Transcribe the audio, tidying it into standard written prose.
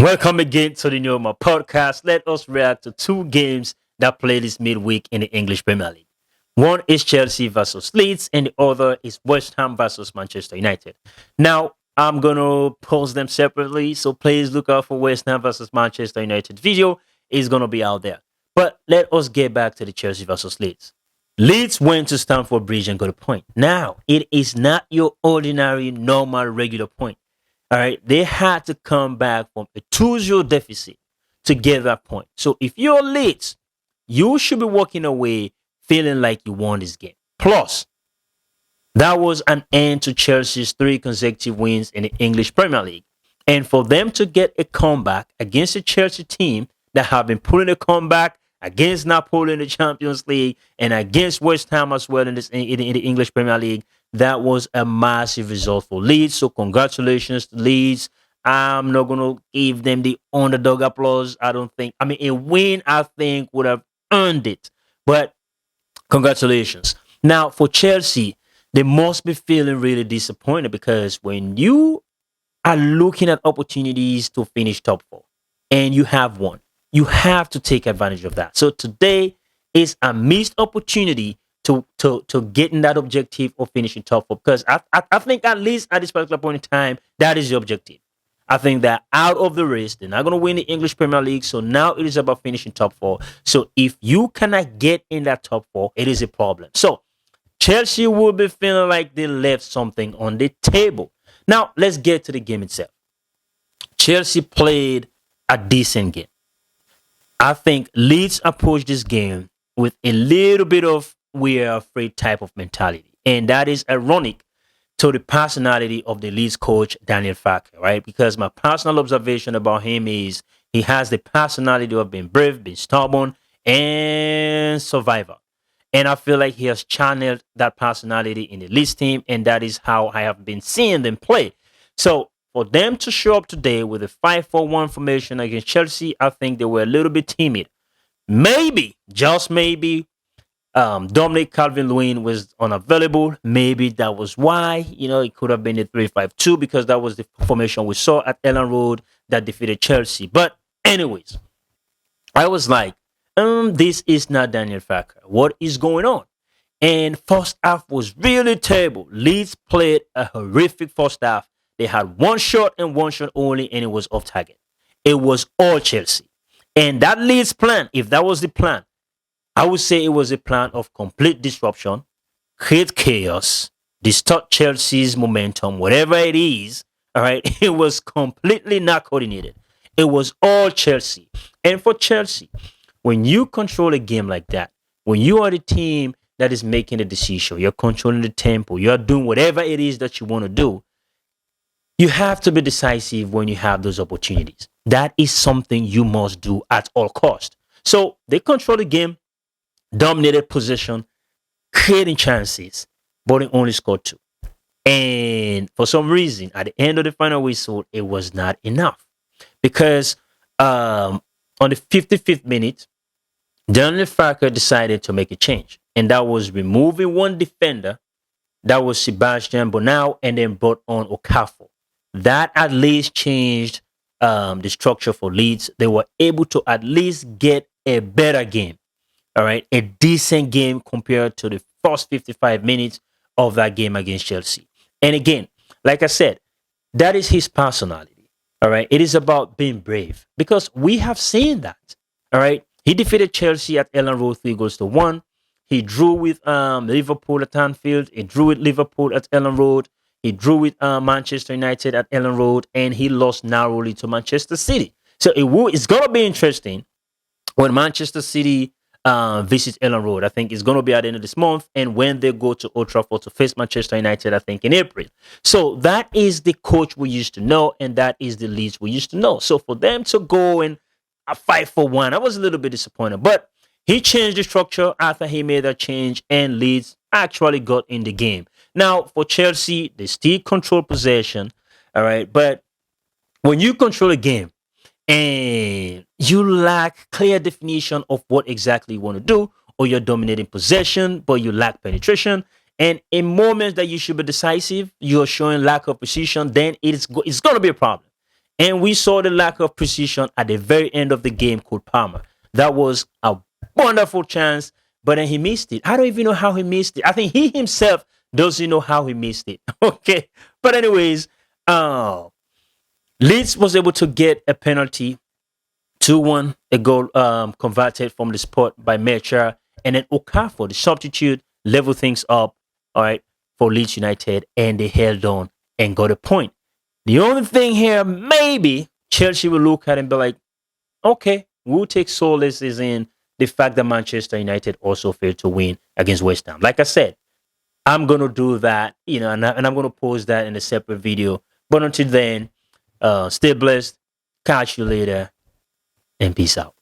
Welcome again to the Normal Podcast. Let us react to two games that played this midweek in the English Premier League. One is Chelsea versus Leeds, and the other is West Ham versus Manchester United. Now, I'm going to post them separately, so please look out for West Ham versus Manchester United video. It's going to be out there. But let us get back to the Chelsea versus Leeds. Leeds went to Stamford Bridge and got a point. Now, it is not your ordinary, normal, regular point. All right, they had to come back from a 2-0 deficit to get that point. So if you're Leeds, you should be walking away feeling like you won this game. Plus, that was an end to Chelsea's 3 consecutive wins in the English Premier League. And for them to get a comeback against a Chelsea team that have been pulling a comeback against Napoli in the Champions League and against West Ham as well in the English Premier League, that was a massive result for Leeds. So congratulations to Leeds. I'm not going to give them the underdog applause. I don't think. I mean, a win, I think, would have earned it. But congratulations. Now, for Chelsea, they must be feeling really disappointed because when you are looking at opportunities to finish top 4 and you have one, you have to take advantage of that. So today is a missed opportunity to getting that objective of finishing top 4 because I think at least at this particular point in time, that is the objective. I think that out of the race, they're not going to win the English Premier League. So now it is about finishing top 4. So if you cannot get in that top 4, it is a problem. So Chelsea will be feeling like they left something on the table. Now, let's get to the game itself. Chelsea played a decent game. I think Leeds approached this game with a little bit of we're afraid type of mentality. And that is ironic to the personality of the Leeds coach, Daniel Farke, right? Because my personal observation about him is he has the personality of being brave, being stubborn, and survivor. And I feel like he has channeled that personality in the Leeds team, and that is how I have been seeing them play. So for them to show up today with a 5-4-1 formation against Chelsea, I think they were a little bit timid. Maybe, just maybe, Dominic Calvin-Lewin was unavailable. Maybe that was why. It could have been a 3-5-2 because that was the formation we saw at Ellen Road that defeated Chelsea. But anyways, I was like, this is not Daniel Farke. What is going on? And first half was really terrible. Leeds played a horrific first half. They had one shot and one shot only, and it was off target. It was all Chelsea. And that Leeds plan, if that was the plan, I would say it was a plan of complete disruption, create chaos, distort Chelsea's momentum, whatever it is. All right, it was completely not coordinated. It was all Chelsea. And for Chelsea, when you control a game like that, when you are the team that is making the decision, you're controlling the tempo, you're doing whatever it is that you want to do, you have to be decisive when you have those opportunities. That is something you must do at all costs. So they control the game, dominated possession, creating chances, but they only scored 2. And for some reason, at the end of the final whistle, it was not enough. Because on the 55th minute, Daniel Farke decided to make a change. And that was removing one defender. That was Sebastian Bonau, and then brought on Okafor. That at least changed the structure for Leeds. They were able to at least get a better game. All right, a decent game compared to the first 55 minutes of that game against Chelsea. And again, like I said, that is his personality. All right, it is about being brave because we have seen that. All right, he defeated Chelsea at Ellen Road 3-1. He drew with Liverpool at Anfield. He drew with Liverpool at Ellen Road. He drew with Manchester United at Ellen Road, and he lost narrowly to Manchester City. So it's going to be interesting when Manchester City visit Ellen Road. I think it's going to be at the end of this month, and when they go to Old Trafford to face Manchester United, I think in April. So that is the coach we used to know, and that is the Leeds we used to know. So for them to go and a 5-4-1, I was a little bit disappointed, but he changed the structure after he made that change, and Leeds actually got in the game. Now for Chelsea, they still control possession, all right, but when you control a game and you lack clear definition of what exactly you want to do, or you're dominating possession, but you lack penetration, and in moments that you should be decisive, you're showing lack of precision, then it's going to be a problem. And we saw the lack of precision at the very end of the game, Cole Palmer. That was a wonderful chance, but then he missed it. I don't even know how he missed it. I think he himself doesn't know how he missed it. Okay. But anyways, Leeds was able to get a penalty, 2-1, a goal converted from the spot by Mecha, and then Okafor, the substitute, leveled things up, all right, for Leeds United, and they held on and got a point. The only thing here, maybe Chelsea will look at it and be like, okay, we'll take solace in the fact that Manchester United also failed to win against West Ham. Like I said, I'm going to do that, and I'm going to post that in a separate video. But until then, stay blessed, catch you later, and peace out.